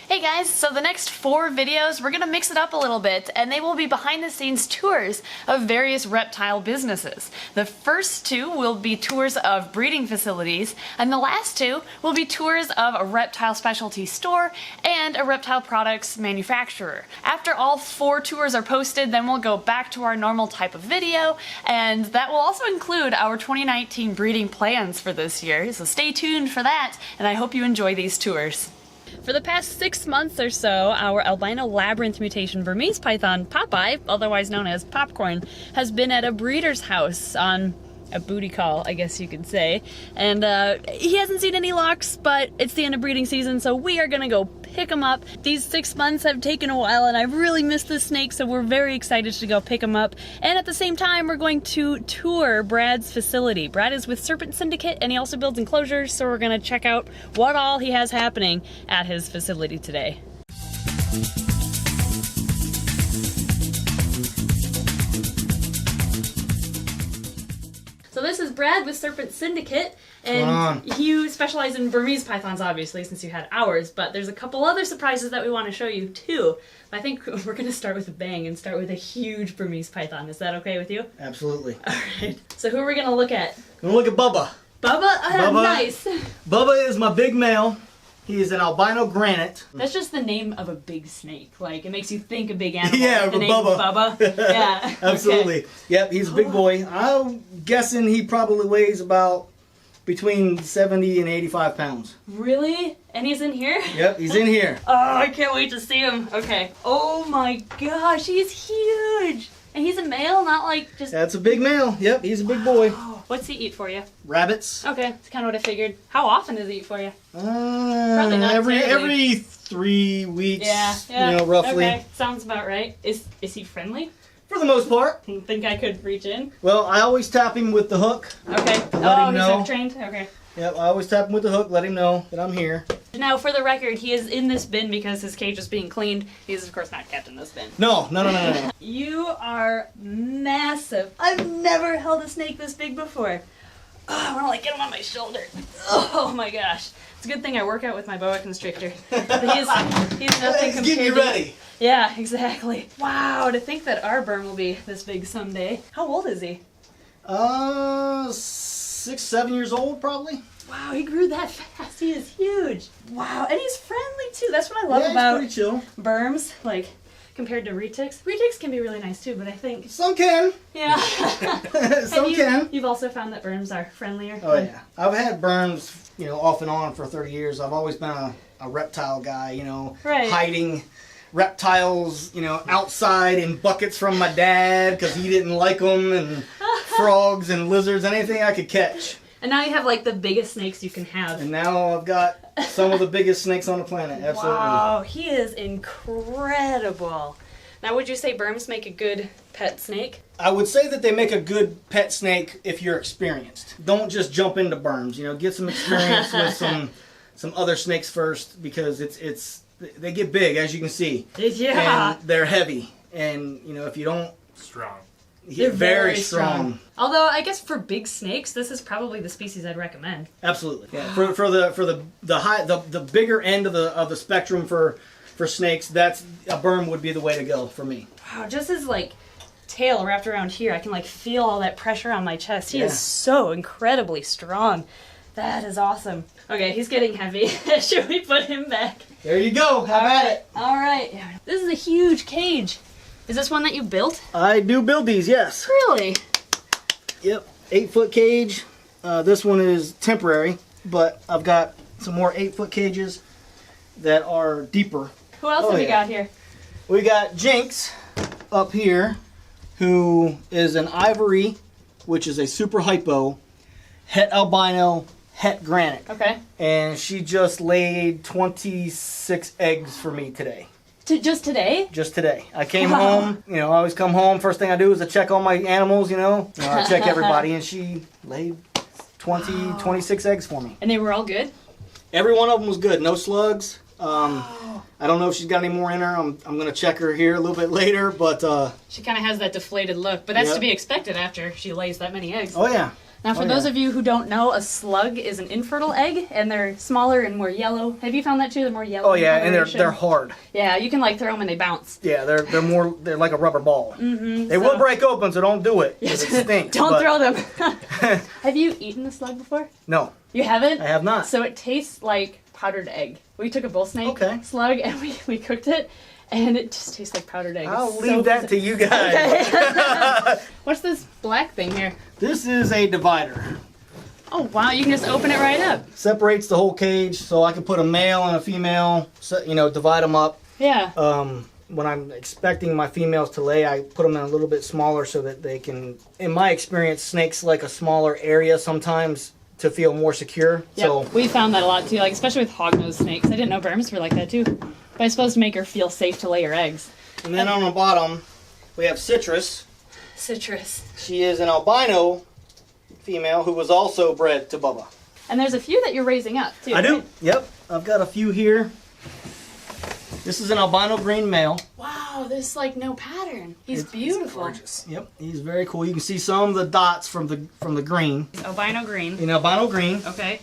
Hey guys, so the next 4 videos, we're gonna mix it up a little bit, and they will be behind the scenes tours of various reptile businesses. The first 2 will be tours of breeding facilities, and the last 2 will be tours of a reptile specialty store and a reptile products manufacturer. After all 4 tours are posted, then we'll go back to our normal type of video, and that will also include our 2019 breeding plans for this year, so stay tuned for that, and I hope you enjoy these tours. For the past 6 months or so, our albino labyrinth mutation Burmese python, Popeye, otherwise known as Popcorn, has been at a breeder's house on a booty call, I guess you could say. And he hasn't seen any locks, but it's the end of breeding season, so we are gonna go pick him up. These 6 months have taken a while, and I've really missed the snake, so we're very excited to go pick him up. And at the same time, we're going to tour Brad's facility. Brad is with Serpent Syndicate, and he also builds enclosures, so we're gonna check out what all he has happening at his facility today. So this is Brad with Serpent Syndicate, and you specialize in Burmese pythons, obviously, since you had ours, but there's a couple other surprises that we want to show you, too. I think we're going to start with a bang and start with a huge Burmese python. Is that okay with you? Absolutely. Alright, so who are we going to look at? We're going to look at Bubba. Bubba? Bubba. Nice! Bubba is my big male. He is an albino granite. That's just the name of a big snake. Like, it makes you think a big animal. Yeah, like the but name Bubba. Bubba. Yeah. Absolutely. Okay. Yep, he's a big boy. I'm guessing he probably weighs about between 70 and 85 pounds. Really? And he's in here? Yep, he's in here. Oh, I can't wait to see him. Okay. Oh my gosh, he's huge. And he's a male, not like just... That's a big male. Yep, he's a big boy. What's he eat for you? Rabbits. Okay, that's kind of what I figured. How often does he eat for you? Probably not every 3 weeks. Yeah. You know, roughly. Okay, sounds about right. Is he friendly? For the most part. You think I could reach in? Well, I always tap him with the hook. Okay. Let him he's know. hook trained? Okay. Yep, I always tap him with the hook, let him know that I'm here. Now, for the record, he is in this bin because his cage is being cleaned. He is, of course, not kept in this bin. No. You are massive. I've never held a snake this big before. Oh, I want to like get him on my shoulder. Oh my gosh. It's a good thing I work out with my boa constrictor. But he's nothing compared Getting you ready. Yeah, exactly. Wow, to think that our Burm will be this big someday. How old is he? 6, 7 years old, probably. Wow, he grew that fast. He is huge. Wow, and he's friendly too. That's what I love about he's pretty chill. Burms, like compared to retics. Retics can be really nice too, but I think Some can. yeah. Some can. You've also found that Burms are friendlier. Oh yeah, I've had Burms, you know, off and on for 30 years. I've always been a reptile guy, you know, Right. hiding reptiles, you know, outside in buckets from my dad because he didn't like them, and frogs and lizards, anything I could catch. And now you have like the biggest snakes you can have. And now I've got some of the biggest snakes on the planet. Absolutely. Wow, he is incredible. Now, would you say Burms make a good pet snake? I would say that they make a good pet snake if you're experienced. Don't just jump into Burms. You know, get some experience with some other snakes first, because they get big, as you can see. Yeah. And they're heavy, and you know, if you don't, Strong. they're very strong. Although I guess for big snakes, this is probably the species I'd recommend. Absolutely. Yeah. For the bigger end of the spectrum for snakes, that's a Burm would be the way to go for me. Wow, just his like tail wrapped around here, I can like feel all that pressure on my chest. He Yeah. is so incredibly strong. That is awesome. Okay, he's getting heavy. Should we put him back? There you go. Have at it. All right. This is a huge cage. Is this one that you built? I do build these, yes. Really? Yep. 8-foot cage. This one is temporary, but I've got some more 8-foot cages that are deeper. Who else have you got here? We got Jinx up here, who is an ivory, which is a super hypo, het albino, het granite. Okay. And she just laid 26 eggs for me today. Just today? Just today. I came home, you know, I always come home, first thing I do is I check all my animals, you know. I check everybody, and she laid 26 eggs for me. And they were all good? Every one of them was good, no slugs. I don't know if she's got any more in her. I'm going to check her here a little bit later, but... She kind of has that deflated look, but that's Yep. to be expected after she lays that many eggs. Oh, yeah. Now, for those of you who don't know, a slug is an infertile egg, and they're smaller and more yellow. Have you found that too? They're more yellow. Oh yeah, and they're hard. Yeah, you can like throw them and they bounce. Yeah, they're like a rubber ball. They will break open, so don't do it. It stinks. Don't throw them. Have you eaten a slug before? No. You haven't? I have not. So it tastes like powdered egg. We took a bull snake slug and we cooked it, and it just tastes like powdered egg. I'll leave that to you guys. Okay. What's this black thing here? This is a divider. Oh wow, you can just open it right up. Separates the whole cage, so I can put a male and a female, divide them up. Yeah. When I'm expecting my females to lay, I put them in a little bit smaller so that they can, in my experience, snakes like a smaller area sometimes to feel more secure. Yep. So We found that a lot too, like especially with hognose snakes. I didn't know Burmese were like that too. But it's supposed to make her feel safe to lay her eggs. And then on the bottom, we have Citrus. Citrus. She is an albino female who was also bred to Bubba. And there's a few that you're raising up too. I do. Right? Yep. I've got a few here. This is an albino green male. Wow, there's like no pattern. He's beautiful. Gorgeous. Yep, he's very cool. You can see some of the dots from the green. Albino green. In albino green. Okay.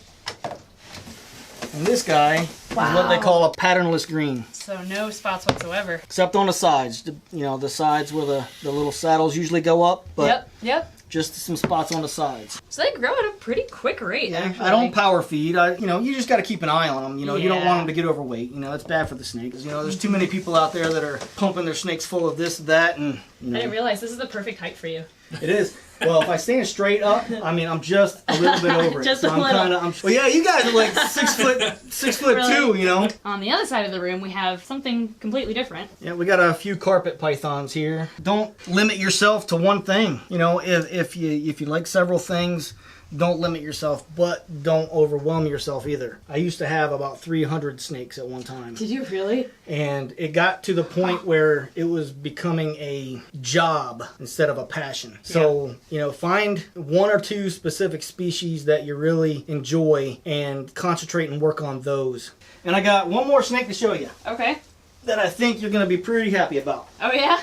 And this guy is what they call a patternless green. So no spots whatsoever. Except on the sides. The sides where the little saddles usually go up, but Yep. just some spots on the sides. So they grow at a pretty quick rate, actually. I don't power feed. You just got to keep an eye on them. You don't Yeah. want them to get overweight. It's bad for the snakes. There's too many people out there that are pumping their snakes full of this, that, and I didn't realize this is the perfect height for you. It is. Well, if I stand straight up, I'm just a little bit over it. Just so a little. Well, yeah, you guys are like 6'2", Really? On the other side of the room, we have something completely different. Yeah, we got a few carpet pythons here. Don't limit yourself to one thing. If you like several things, don't limit yourself, but don't overwhelm yourself either. I used to have about 300 snakes at one time. Did you really? And it got to the point where it was becoming a job instead of a passion. So, find one or two specific species that you really enjoy and concentrate and work on those. And I got one more snake to show you Okay. that I think you're going to be pretty happy about. Oh yeah?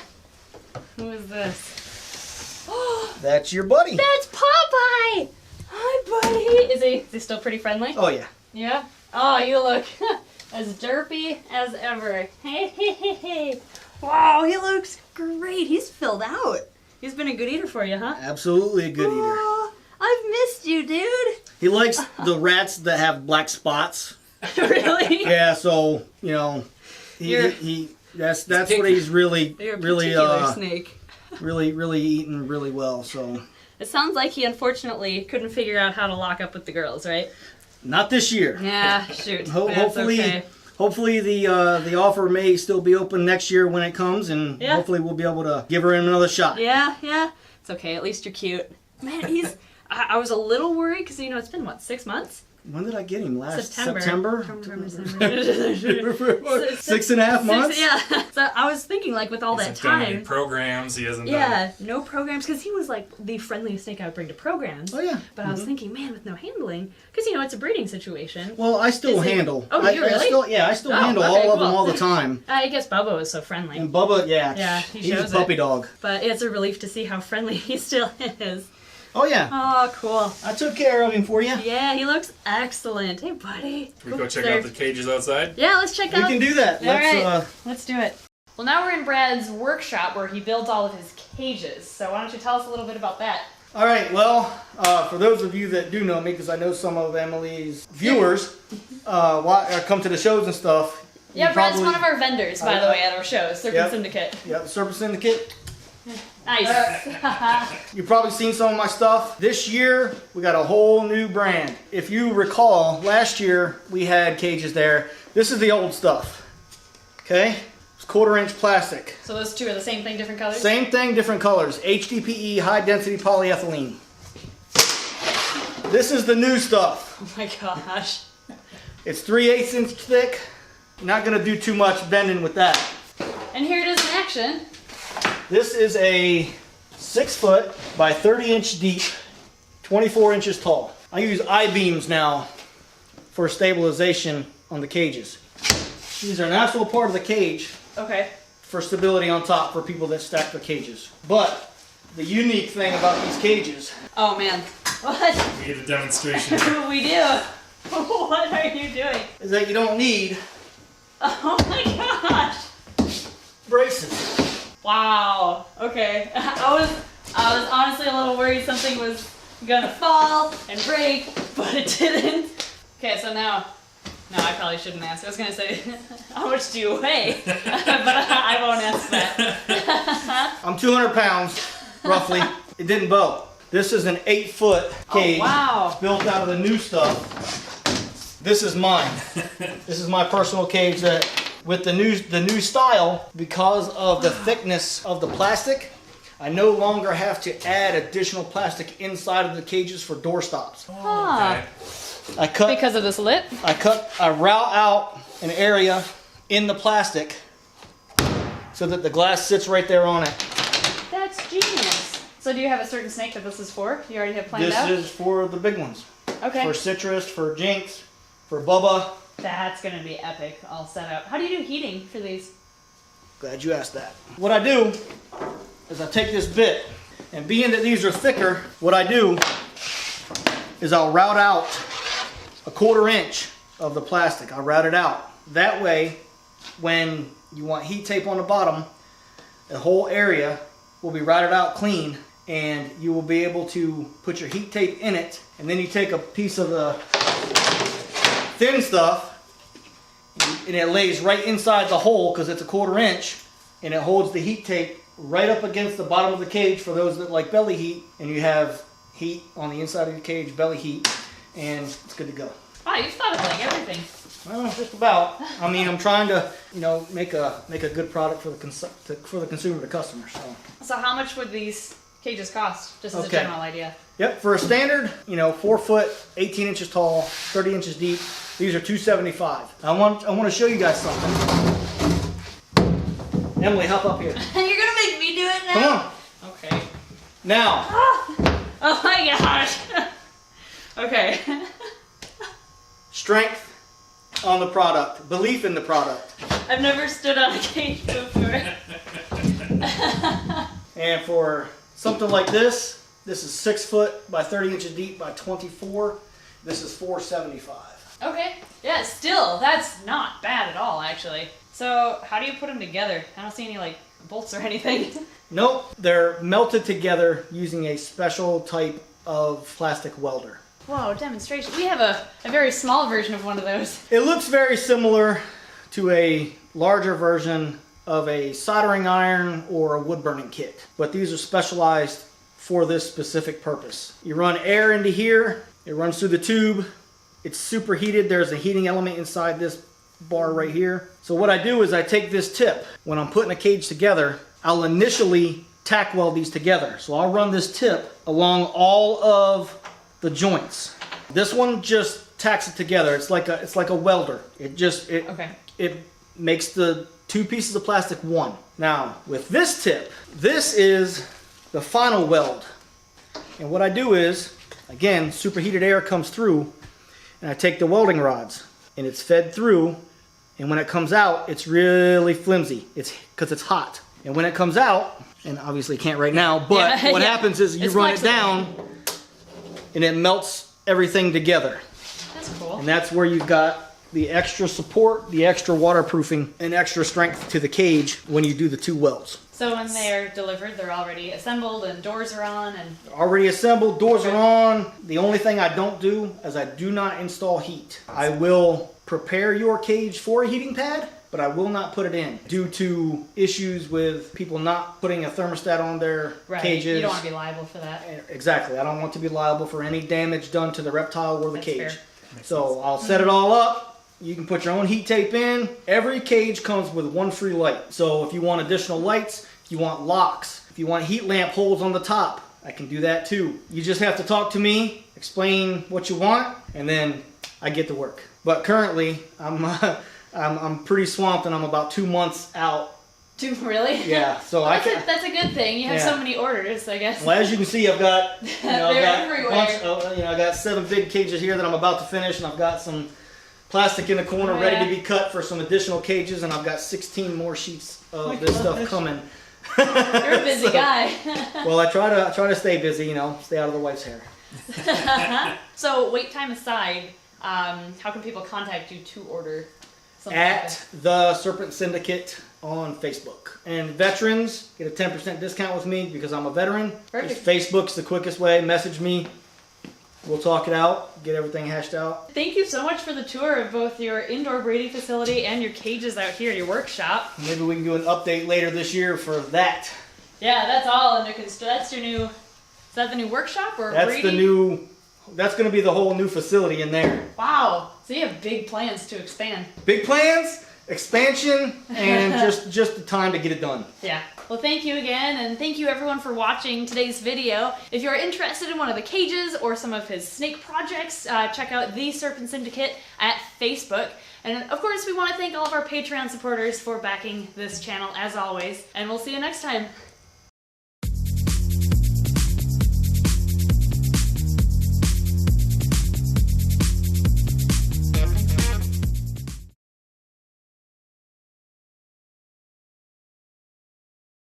Who is this? That's your buddy. That's Popeye! Hi, buddy! Is he still pretty friendly? Oh, yeah. Yeah? Oh, you look as derpy as ever. Hey. Wow, he looks great. He's filled out. He's been a good eater for you, huh? Absolutely a good eater. Oh, I've missed you, dude. He likes the rats that have black spots. Really? Yeah, so, that's what he's really snake. really eating really well, so. It sounds like he unfortunately couldn't figure out how to lock up with the girls, right? Not this year. Yeah, shoot. Hopefully, okay. hopefully the offer may still be open next year when it comes, and hopefully we'll be able to give her another shot. Yeah. It's okay. At least you're cute. Man, I was a little worried because, it's been, 6 months? When did I get him? Last September? September? 6.5 months? Yeah. So I was thinking, with all that Done any time. programs. He hasn't Yeah, no programs, because he was the friendliest snake I would bring to programs. Oh, yeah. But I was thinking, man, with no handling, because it's a breeding situation. Well, I still handle. Oh, do you really? I still handle all of them all the time. I guess Bubba was so friendly. And Bubba, he he's a shows puppy it. dog. But it's a relief to see how friendly he still is. Oh, yeah. Oh, cool. I took care of him for you. Yeah, he looks excellent. Hey, buddy. We go check out the cages outside? Yeah, let's check out. We can do that. Let's do it. Well, now we're in Brad's workshop where he builds all of his cages. So why don't you tell us a little bit about that? All right, well, for those of you that do know me, because I know some of Emily's viewers come to the shows and stuff. Yeah, Brad's one of our vendors, by the way, at our shows, Serpent Syndicate. Yeah, the Serpent Syndicate. Nice. You've probably seen some of my stuff. This year, we got a whole new brand. If you recall, last year we had cages there. This is the old stuff. Okay? It's 1/4-inch plastic. So those two are the same thing, different colors? Same thing, different colors. HDPE, high density polyethylene. This is the new stuff. Oh my gosh. It's 3/8 inch thick. Not gonna do too much bending with that. And here it is in action. This is a 6 foot by 30 inch deep, 24 inches tall. I use I-beams now for stabilization on the cages. These are an actual part of the cage for stability on top for people that stack their cages. But the unique thing about these cages, oh man, What? We get a demonstration. We do. What are you doing? Is that you don't need Oh my gosh. braces. Wow. Okay. I was honestly a little worried something was gonna fall and break, but it didn't. Okay, so now, no, I probably shouldn't ask. I was gonna say, how much do you weigh? But I won't ask that. I'm 200 pounds, roughly. It didn't bow. This is an 8-foot cage. Oh, wow. Built out of the new stuff. This is mine. This is my personal cage that, with the new style, because of the thickness of the plastic, I no longer have to add additional plastic inside of the cages for door stops. Huh. Okay. Because of this lip? I route out an area in the plastic so that the glass sits right there on it. That's genius. So do you have a certain snake that this is for? You already have planned out? This is for the big ones. Okay. For citrus, for jinx, for Bubba. That's gonna be epic, all set up. How do you do heating for these? Glad you asked that. What I do is I take this bit, and being that these are thicker, what I do is I'll route out a 1/4 inch of the plastic. I'll route it out. That way, when you want heat tape on the bottom, the whole area will be routed out clean, and you will be able to put your heat tape in it, and then you take a piece of the thin stuff, and it lays right inside the hole because it's a 1/4 inch, and it holds the heat tape right up against the bottom of the cage for those that like belly heat, and you have heat on the inside of the cage, belly heat, and it's good to go. Wow, you've thought of like everything. Well, just about. I mean, I'm trying to, make a good product for the consumer, the customer. So how much would these cages cost, just as a Okay. general idea? Yep, for a standard, 4 foot, 18 inches tall, 30 inches deep. These are $275. I want to show you guys something. Emily, hop up here. You're gonna make me do it now? Come on. Okay. Now, Oh my gosh. Okay. strength on the product, belief in the product. I've never stood on a cage before. And for something like this is 6 foot by 30 inches deep by 24. This is $475. Okay. Yeah, still, that's not bad at all, actually. So, how do you put them together? I don't see any, like, bolts or anything. Nope, they're melted together using a special type of plastic welder. Whoa, demonstration. We have a very small version of one of those. It looks very similar to a larger version of a soldering iron or a wood burning kit, but these are specialized for this specific purpose. You run air into here, it runs through the tube, it's superheated, there's a heating element inside this bar right here. So what I do is I take this tip, when I'm putting a cage together, I'll initially tack weld these together. So I'll run this tip along all of the joints. This one just tacks it together. It's like a welder. It makes the two pieces of plastic one. Now with this tip, this is the final weld. And what I do is, again, superheated air comes through, and I take the welding rods, and it's fed through, and when it comes out, it's really flimsy. It's because it's hot. And when it comes out, and obviously can't right now, but what happens is you run it down, and it melts everything together. That's cool. And that's where you've got the extra support, the extra waterproofing, and extra strength to the cage when you do the two welds. So when they're delivered, they're already assembled and doors are on and... Already assembled, doors are on. The only thing I don't do is I do not install heat. I will prepare your cage for a heating pad, but I will not put it in due to issues with people not putting a thermostat on their cages. You don't want to be liable for that. Exactly. I don't want to be liable for any damage done to the reptile or the That's cage. fair. So I'll set it all up. You can put your own heat tape in. Every cage comes with one free light. So if you want additional lights, if you want locks, if you want heat lamp holes on the top, I can do that too. You just have to talk to me, explain what you want, and then I get to work. But currently, I'm pretty swamped, and I'm about 2 months out. Really? Yeah. So Well, that's a good thing. You have Yeah. so many orders, I guess. Well, as you can see, I've got They're everywhere. I got 7 big cages here that I'm about to finish, and I've got some plastic in the corner ready to be cut for some additional cages, and I've got 16 more sheets of this stuff coming. You're a busy guy. Well, I try to stay busy, stay out of the wife's hair. So wait time aside, how can people contact you to order something like At this? the Serpent Syndicate on Facebook. And veterans get a 10% discount with me because I'm a veteran. Perfect. Just Facebook's the quickest way. Message me. We'll talk it out, get everything hashed out. Thank you so much for the tour of both your indoor breeding facility and your cages out here, your workshop. Maybe we can do an update later this year for that. Yeah, that's all under construction. That's your new, is that the new workshop or That's breeding? the new, that's going to be the whole new facility in there. Wow, so you have big plans to expand. Big plans, expansion, and just the time to get it done. Yeah. Well, thank you again, and thank you everyone for watching today's video. If you're interested in one of the cages or some of his snake projects, check out The Serpent Syndicate at Facebook. And of course, we want to thank all of our Patreon supporters for backing this channel as always, and we'll see you next time.